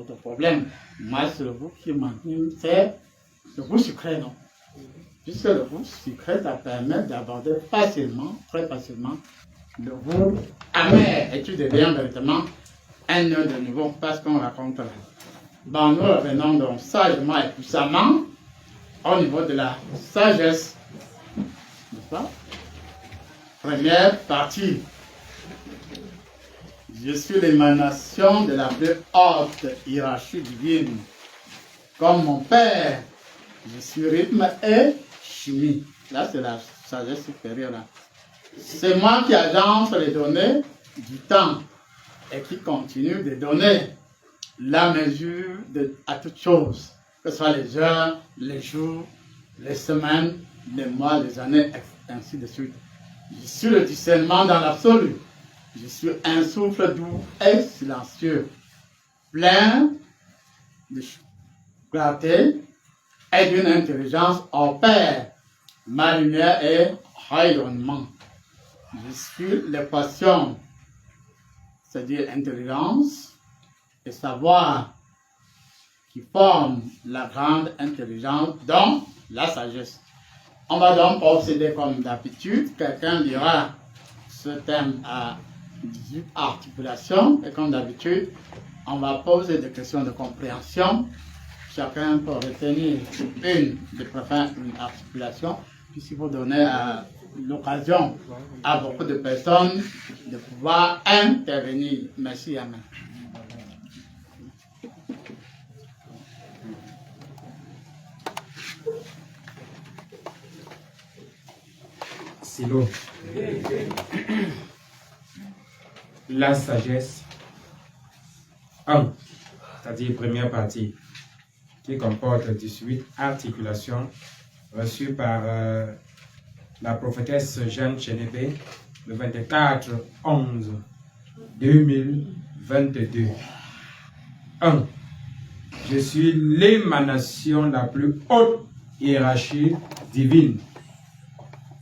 votre problème. Moi, c'est le goût qui m'anime, c'est le goût sucré, non? Puisque le goût sucré, ça permet d'aborder facilement, très facilement, le goût amer. Et tu deviens véritablement un autre de niveau parce qu'on raconte là. Bon, nous revenons donc sagement et puissamment au niveau de la sagesse. N'est-ce pas? Première partie. Je suis l'émanation de la plus haute hiérarchie divine. Comme mon père, je suis rythme et chimie. Là, c'est la sagesse supérieure. Là. C'est moi qui agence les données du temps et qui continue de donner la mesure à toutes choses, que ce soit les heures, les jours, les semaines, les mois, les années, ainsi de suite. Je suis le discernement dans l'absolu. Je suis un souffle doux et silencieux, plein de clarté et d'une intelligence hors pair. Ma lumière est rayonnement. Je suis l'équation, c'est-à-dire intelligence et savoir qui forment la grande intelligence, dont la sagesse. On va donc procéder comme d'habitude. Quelqu'un dira ce thème à 18 articulations et comme d'habitude, on va poser des questions de compréhension. Chacun peut retenir de préférence une articulation, puisqu'il faut donner l'occasion à beaucoup de personnes de pouvoir intervenir. Merci, Amen. Silo. La sagesse. 1. C'est-à-dire première partie, qui comporte 18 articulations reçues par la prophétesse Jeanne Chenebe le 24/11/2022. 1. Je suis l'émanation la plus haute hiérarchie divine.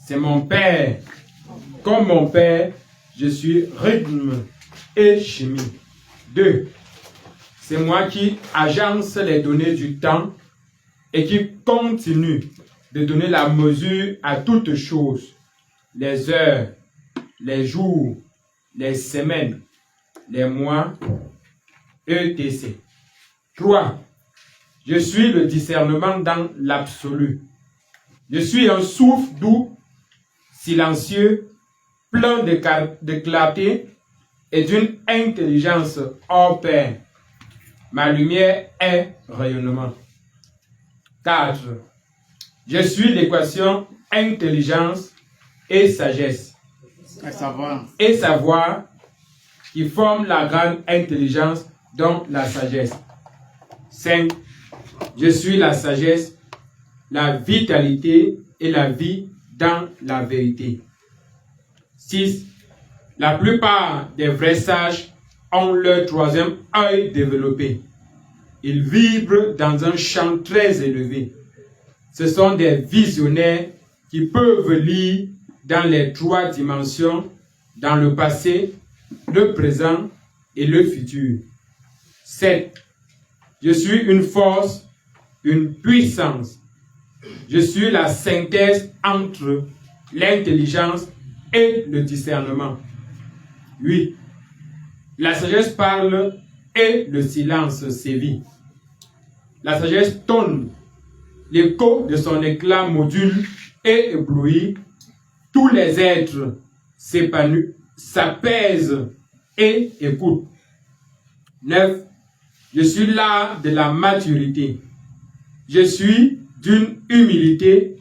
C'est mon Père. Comme mon Père, je suis rythme et chimie. 2. C'est moi qui agence les données du temps et qui continue de donner la mesure à toutes choses, les heures, les jours, les semaines, les mois, etc. 3. Je suis le discernement dans l'absolu. Je suis un souffle doux, silencieux, plein de clarté et d'une intelligence hors pair. Ma lumière est rayonnement. 4. Je suis l'équation intelligence et sagesse. Et savoir qui forme la grande intelligence dont la sagesse. 5. Je suis la sagesse, la vitalité et la vie dans la vérité. 6. La plupart des vrais sages ont leur troisième œil développé. Ils vibrent dans un champ très élevé. Ce sont des visionnaires qui peuvent lire dans les 3 dimensions, dans le passé, le présent et le futur. 7. Je suis une force, une puissance. Je suis la synthèse entre l'intelligence et le discernement. 8. La sagesse parle et le silence sévit. La sagesse tonne. L'écho de son éclat module et éblouit. Tous les êtres s'épanouissent, s'apaisent et écoutent. 9. Je suis l'art de la maturité. Je suis d'une humilité,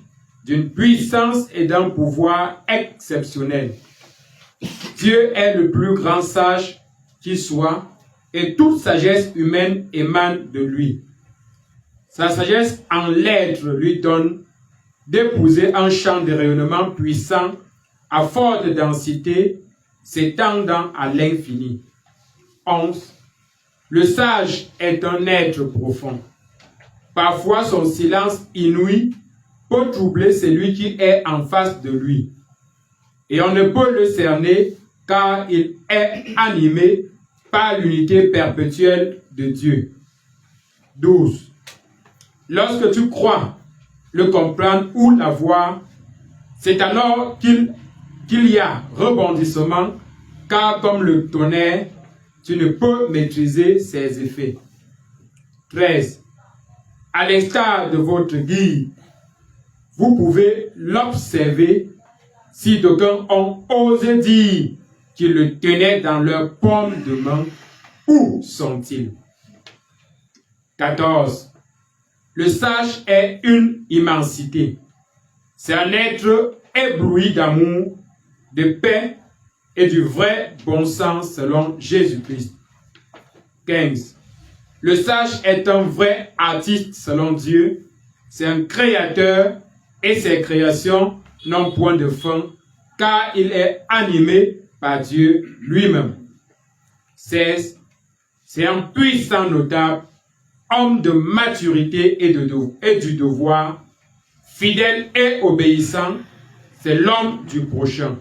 d'une puissance et d'un pouvoir exceptionnel. Dieu est le plus grand sage qui soit, et toute sagesse humaine émane de lui. Sa sagesse en lettres lui donne d'épouser un champ de rayonnement puissant à forte densité, s'étendant à l'infini. 11. Le sage est un être profond. Parfois, son silence inouï peut troubler celui qui est en face de lui. Et on ne peut le cerner car il est animé par l'unité perpétuelle de Dieu. 12. Lorsque tu crois le comprendre ou la voir, c'est alors qu'il y a rebondissement, car comme le tonnerre, tu ne peux maîtriser ses effets. 13. À l'instar de votre guide, vous pouvez l'observer si d'aucuns ont osé dire qu'ils le tenaient dans leur paume de main. Où sont-ils? 14. Le sage est une immensité. C'est un être ébloui d'amour, de paix et du vrai bon sens selon Jésus-Christ. 15. Le sage est un vrai artiste selon Dieu. C'est un créateur et ses créations n'ont point de fin, car il est animé par Dieu lui-même. 16. C'est un puissant notable, homme de maturité et du devoir, fidèle et obéissant, c'est l'homme du prochain.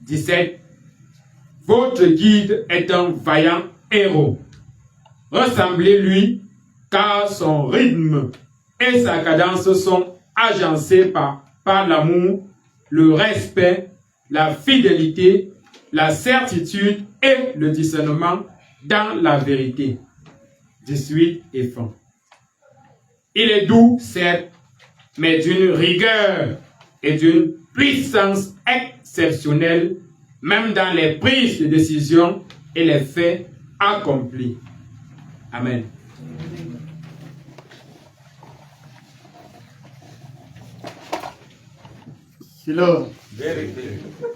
17. Votre guide est un vaillant héros. Ressemblez-lui, car son rythme et sa cadence sont agencés par l'amour, le respect, la fidélité, la certitude et le discernement dans la vérité. 18 et fin. Il est doux, certes, mais d'une rigueur et d'une puissance exceptionnelle, même dans les prises de décision et les faits accomplis. Amen. Philo,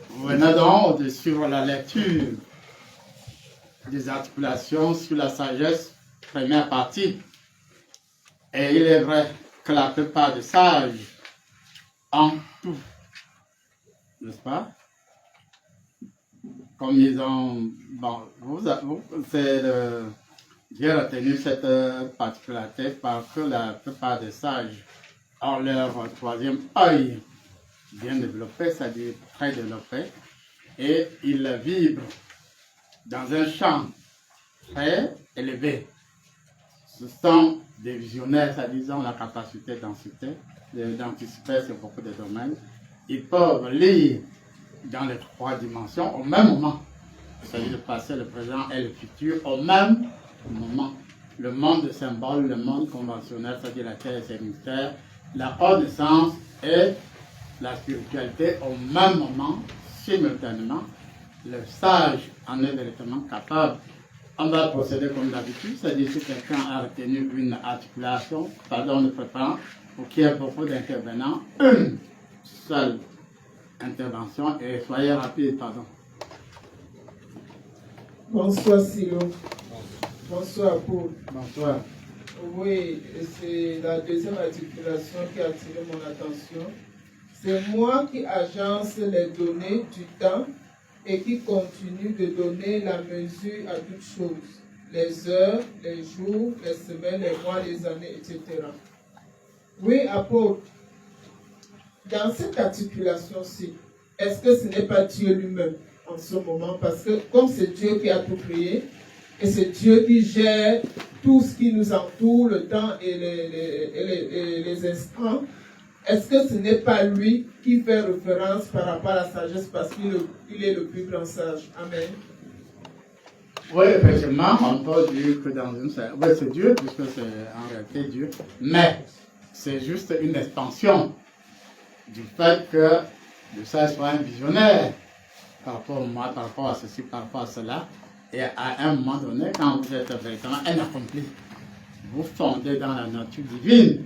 vous venez donc de suivre la lecture des articulations sur la sagesse, première partie. Et il est vrai que la plupart des sages ont tout, n'est-ce pas? Comme ils ont... Bon, j'ai retenu cette particularité parce que la plupart des sages ont leur troisième œil bien développé, c'est-à-dire très développé, et ils vivent dans un champ très élevé. Ce sont des visionnaires, c'est-à-dire ils ont la capacité d'anticiper sur beaucoup de domaines. Ils peuvent lire dans les trois dimensions au même moment, c'est-à-dire le passé, le présent et le futur au même moment. Le monde de symboles, le monde conventionnel, c'est-à-dire la terre et ses mystères, la connaissance et la spiritualité au même moment, simultanément. Le sage en est véritablement capable. On va procéder comme d'habitude, c'est-à-dire si quelqu'un a retenu une articulation, pardon, le préparant, pour qu'il y ait beaucoup d'intervenants, une seule intervention et soyez rapide, pardon. Bonsoir Silo. Bonsoir Paul. Bonsoir. Oui, c'est la deuxième articulation qui a attiré mon attention. C'est moi qui agence les données du temps et qui continue de donner la mesure à toutes choses, les heures, les jours, les semaines, les mois, les années, etc. Oui, apôtre, dans cette articulation-ci, est-ce que ce n'est pas Dieu lui-même en ce moment? Parce que comme c'est Dieu qui a tout créé, et c'est Dieu qui gère tout ce qui nous entoure, le temps et les instants, est-ce que ce n'est pas lui qui fait référence par rapport à la sagesse parce qu'il est le plus grand sage? Amen. Oui, effectivement, on peut dire que dans une... Oui, c'est Dieu, puisque c'est en réalité Dieu, mais c'est juste une expansion du fait que le sage soit un visionnaire par rapport au moi, par rapport à ceci, par rapport à cela. Et à un moment donné, quand vous êtes véritablement un accompli, vous fondez dans la nature divine.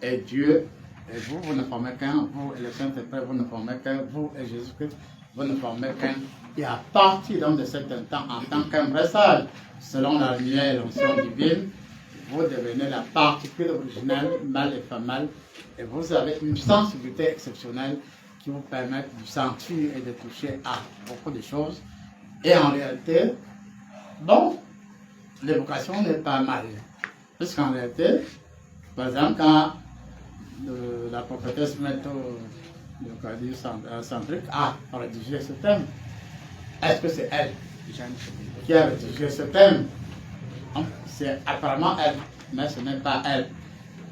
Et Dieu, et vous ne formez qu'un, vous et le Saint-Esprit, vous ne formez qu'un, vous et Jésus-Christ, vous ne formez qu'un. Et à partir donc de cet instant, en tant qu'un vrai sage, selon la lumière et l'onction divine, vous devenez la particule originelle, mâle et femelle, et vous avez une sensibilité exceptionnelle qui vous permet de sentir et de toucher à beaucoup de choses. Et en réalité, bon, l'évocation n'est pas mal. Puisqu'en réalité, par exemple, quand la prophétesse centrique a rédigé ce thème, est-ce que c'est elle qui a rédigé ce thème? C'est apparemment elle. mais ce n'est pas elle.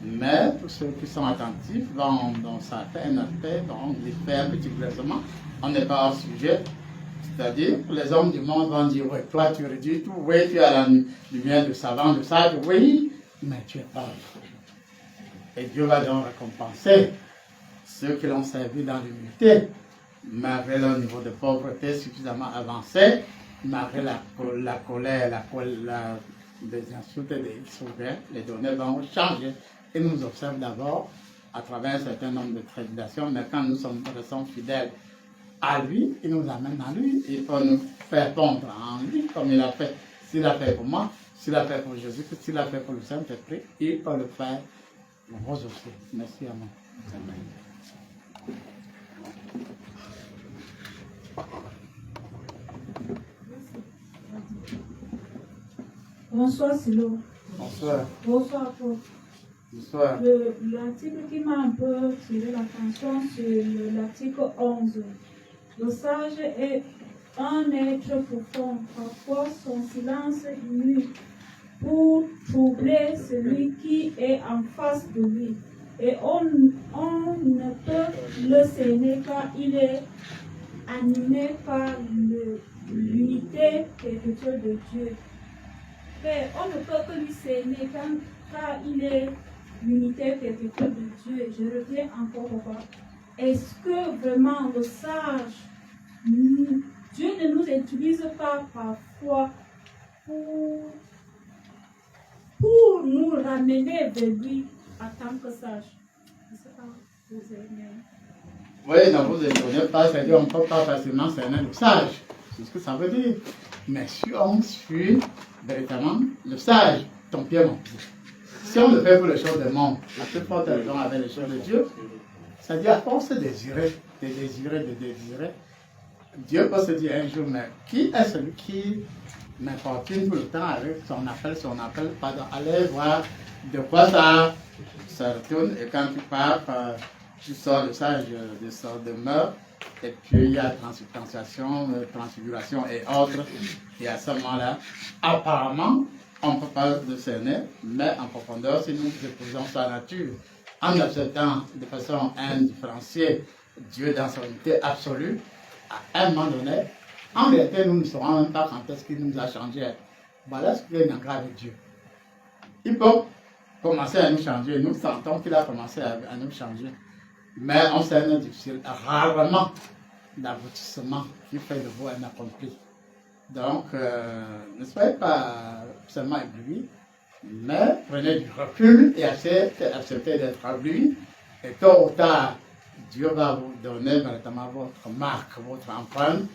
Mais tous ceux qui sont attentifs vont dans certains aspects, donc les faire un petit classement, on n'est pas hors sujet. C'est-à-dire, les hommes du monde vont dire, oui, toi tu réduis tout, oui, tu as la lumière de savant, de sage, oui, mais tu es pauvre. Et Dieu va donc récompenser ceux qui l'ont servi dans l'humilité, malgré leur niveau de pauvreté suffisamment avancé, malgré la colère, des insultes et des souverains, les données vont changer. Et nous observent d'abord à travers un certain nombre de tribulations, mais quand nous sommes fidèles à lui, il nous amène à lui, il peut nous faire pondre en lui comme il a fait. S'il a fait pour moi, s'il a fait pour Jésus, s'il a fait pour le Saint-Esprit, il peut le faire pour vous aussi. Merci à moi. Bonsoir Silo. Bonsoir. Bonsoir Paul. Bonsoir. L'article qui m'a un peu tiré l'attention, c'est l'article 11. Le sage est un être profond, parfois son silence nuit pour troubler celui qui est en face de lui. Et on ne peut le cerner car il est animé par l'unité perpétuelle de Dieu. Mais on ne peut que lui cerner car il est l'unité perpétuelle de Dieu. Je reviens encore au bas. Est-ce que vraiment le sage, Dieu ne nous utilise pas parfois pour nous ramener vers lui en tant que sage? Je ne sais pas, vous aimez. Oui, ne vous étonnez pas, c'est-à-dire qu'on ne peut pas facilement cerner le sage. C'est ce que ça veut dire. Mais si on suit véritablement le sage, ton pied, mon pied. Si on le fait pour les choses du monde, la plus forte raison avec les choses de Dieu, c'est-à-dire à force de désirer, Dieu peut se dire un jour, mais qui est celui qui m'importune tout le temps avec son appel, pardon, allez voir de quoi ça retourne, et quand tu pars, tu sors le sage de sa demeure, et puis il y a transubstantiation, transfiguration et autres, et à ce moment-là, apparemment, on ne peut pas le cerner, mais en profondeur, si nous épousons sa nature, en acceptant de façon indifférenciée Dieu dans son unité absolue, à un moment donné, en réalité, nous ne saurons même pas quand est-ce qu'il nous a changé. Voilà ce qui est en avec Dieu. Il peut commencer à nous changer, nous sentons qu'il a commencé à nous changer, mais on s'est difficile, rarement l'aboutissement qui fait de vous un accompli. Donc, ne soyez pas seulement éblouis, mais prenez du recul et acceptez d'être éblouis. Et tôt ou tard, Dieu va vous donner véritablement votre marque, votre empreinte.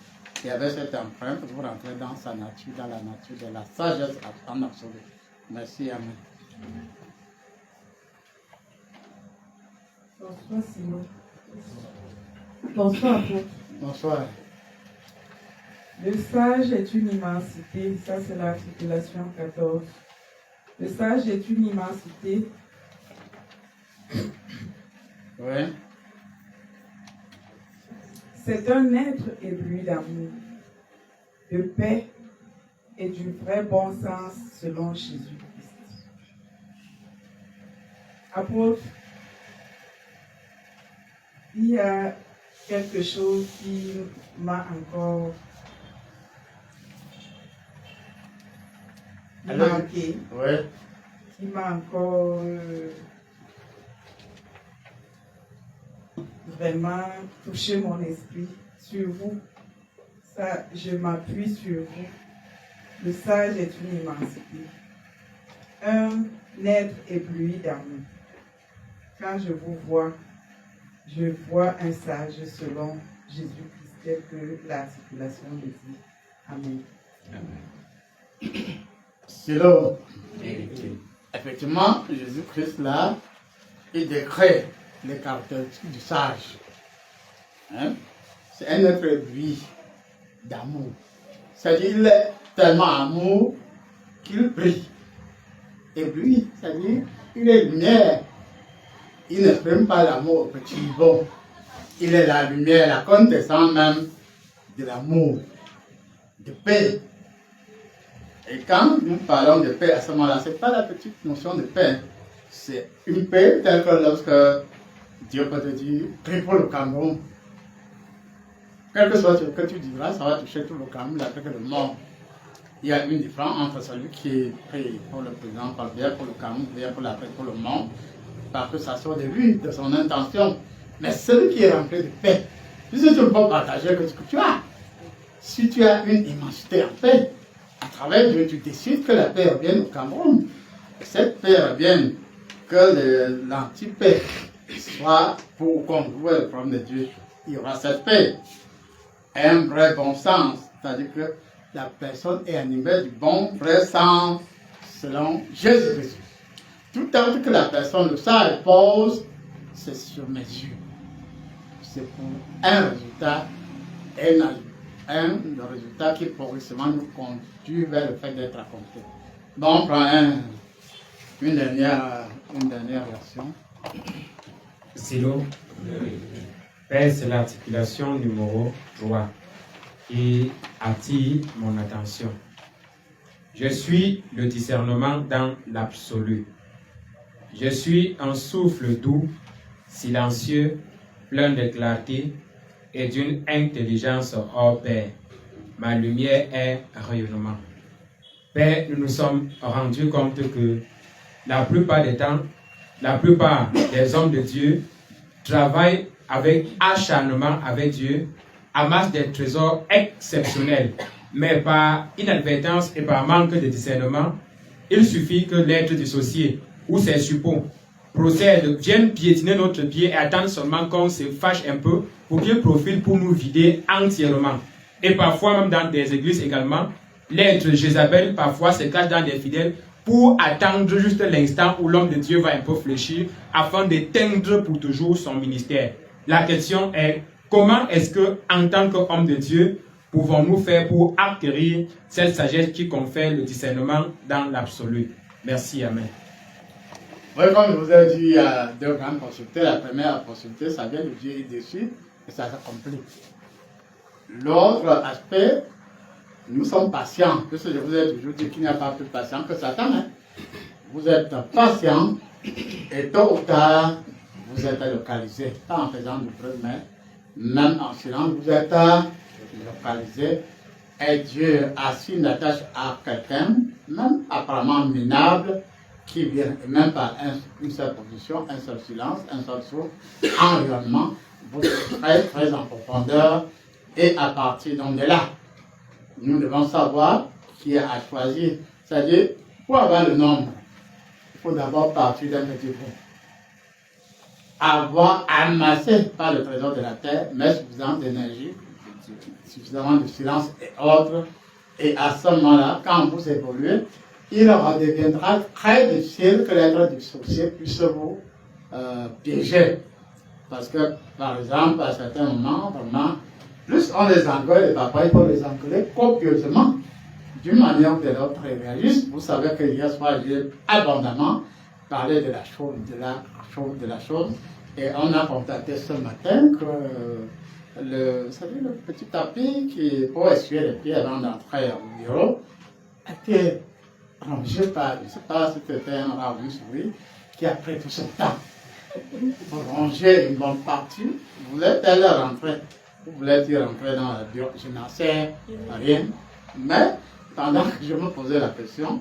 Et avec cette empreinte, vous rentrez dans sa nature, dans la nature de la sagesse en absolu. Merci, Amen. Bonsoir Simon. Bonsoir Paul. Bonsoir. Le sage est une immensité, ça c'est l'articulation 14. Le sage est une immensité. Oui. C'est un être ébloui d'amour, de paix et du vrai bon sens selon Jésus-Christ. Apôtre, il y a quelque chose qui m'a encore marqué, oui. qui m'a encore vraiment touché mon esprit sur vous. Ça, je m'appuie sur vous. Le sage est une immensité. Un être ébloui d'amour. Quand je vous vois, je vois un sage selon Jésus-Christ, tel que l'articulation le dit. Amen. Amen. Selon, effectivement, Jésus-Christ là, il décrit les caractéristiques du sage. Hein? C'est un être ébloui d'amour. C'est-à-dire qu'il est tellement amour qu'il brille. Ébloui, c'est-à-dire qu'il est lumière. Il n'exprime pas l'amour au petit niveau. Il est la lumière, la quintessence même de l'amour, de paix. Et quand nous parlons de paix à ce moment-là, ce n'est pas la petite notion de paix. C'est une paix telle que lorsque Dieu peut te dire, prie pour le Cameroun. Quel que soit ce que tu diras, ça va toucher tout le Cameroun, l'Afrique et le monde. Il y a une différence entre celui qui prie pour le président, bien pour le Cameroun, bien pour l'Afrique, pour le monde, parce que ça sort de lui, de son intention. Mais celui qui est rempli de paix, puisque tu ne peux partager que ce que tu as. Si tu as une immensité en paix, à travers Dieu, tu décides que la paix revienne au Cameroun. Et cette paix revienne, que l'anti-paix soit pour contrôler le problème de Dieu. Il y aura cette paix. Un vrai bon sens, c'est-à-dire que la personne est animée du bon, vrai sens, selon Jésus-Christ. Tout temps que la personne le sait et pose, c'est sur mesure. C'est pour un résultat, le résultat qui progressivement nous conduit vers le fait d'être accompli. Bon, on prend une dernière version. Silo. Paix, c'est l'articulation numéro 3 qui attire mon attention. Je suis le discernement dans l'absolu. Je suis un souffle doux, silencieux, plein de clarté et d'une intelligence hors pair. Ma lumière est rayonnement. Père, nous nous sommes rendus compte que la plupart des temps, la plupart des hommes de Dieu travaillent avec acharnement avec Dieu, amassent des trésors exceptionnels, mais par inadvertance et par manque de discernement, il suffit que l'être dissocié ou ses suppôts viennent piétiner notre pied et attendent seulement qu'on se fâche un peu pour qu'ils profitent pour nous vider entièrement. Et parfois, même dans des églises également, l'être Jézabel parfois se cache dans des fidèles pour attendre juste l'instant où l'homme de Dieu va un peu fléchir afin d'éteindre pour toujours son ministère. La question est, comment est-ce que, en tant qu'homme de Dieu, pouvons-nous faire pour acquérir cette sagesse qui confère le discernement dans l'absolu? Merci, Amen. Oui, comme je vous ai dit, il y a deux grandes possibilités. La première possibilité, ça vient de Dieu dessus et ça s'accomplit. L'autre aspect, nous sommes patients. Puisque je vous ai toujours dit qu'il n'y a pas plus patient que Satan. Hein. Vous êtes patient et tôt ou tard, vous êtes localisé. Pas en faisant du bruit, mais même en silence, vous êtes localisé. Et Dieu assigne la tâche à quelqu'un, même apparemment minable, qui vient, même par une seule position, un seul silence, un seul souffle, environnement, vous êtes très, très en profondeur. Et à partir donc de là, nous devons savoir qui a choisi. C'est-à-dire, pour avoir le nombre, il faut d'abord partir d'un petit bout. Avoir amassé, pas le trésor de la terre, mais suffisamment d'énergie, suffisamment de silence et autres. Et à ce moment-là, quand vous évoluez, il deviendra très difficile que l'être dissocié puisse vous piéger. Parce que, par exemple, à certains moments, vraiment, plus on les engueule, les papas, il faut les engueuler copieusement, d'une manière ou de l'autre, très réaliste. Vous savez que hier soir, j'ai abondamment parlé de la chose, et on a constaté ce matin que vous savez, le petit tapis qui pour essuyer les pieds avant d'entrer au bureau était rangé par, je ne sais pas si c'était un rat ou une souris, qui a pris tout ce temps pour ranger une bonne partie. Voulait-elle rentrer? Vous voulez-il rentrer dans le bureau? Je n'en sais rien. Mais pendant que je me posais la question,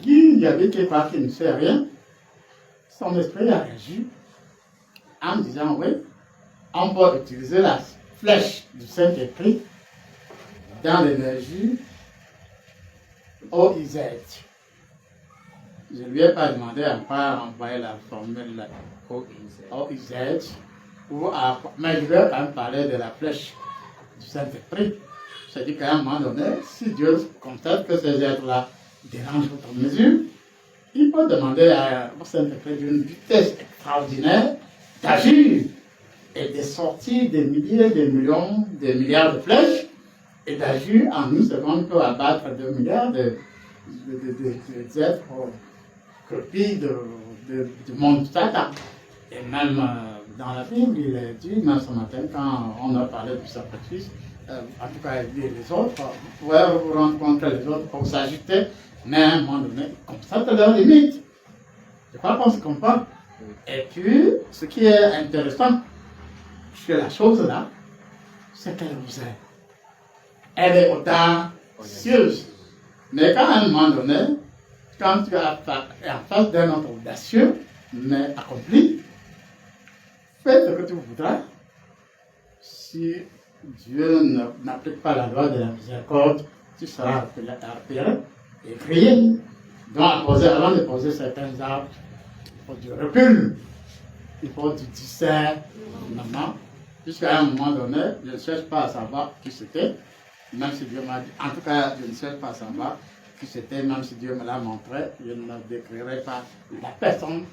il y avait quelqu'un qui ne sait rien. Son esprit a réagi en me disant, oui, on peut utiliser la flèche du Saint-Esprit dans l'énergie OIZ. Je ne lui ai pas demandé encore envoyer la formule OIZ, mais je lui ai quand même parlé de la flèche du Saint-Esprit. Je dis qu'à un moment donné, si Dieu constate que ces êtres-là dérangent votre mesure, il peut demander au Saint-Esprit d'une vitesse extraordinaire d'agir et de sortir des milliers, des millions, des milliards de flèches et d'agir en une seconde pour abattre 2 milliards d'êtres copies du monde Satan. Et même dans la Bible, il est dit, même ce matin, quand on a parlé du sacrifice, en tout cas aider les autres, vous pouvez vous rencontrer les autres pour s'agiter, mais à un moment donné, comme ça, tu as leurs limites. Je crois qu'on se comprend. Et puis, ce qui est intéressant, c'est la chose là, c'est qu'elle vous aide. Elle est audacieuse. Mais quand à un moment donné, quand tu es en face d'un autre audacieux, mais accompli, fais ce que tu voudras. Si Dieu n'applique pas la loi de la miséricorde, tu seras repéré et grillé. Donc, avant de poser certains arbres, il faut du recul, il faut du discernement. Jusqu'à un moment donné, je ne cherche pas à savoir qui c'était, même si Dieu m'a dit. En tout cas, je ne cherche pas à savoir qui c'était, même si Dieu me l'a montré, je ne décrirai pas la personne.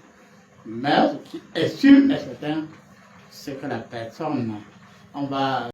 Mais ce qui est sûr et certain, c'est que la personne, on va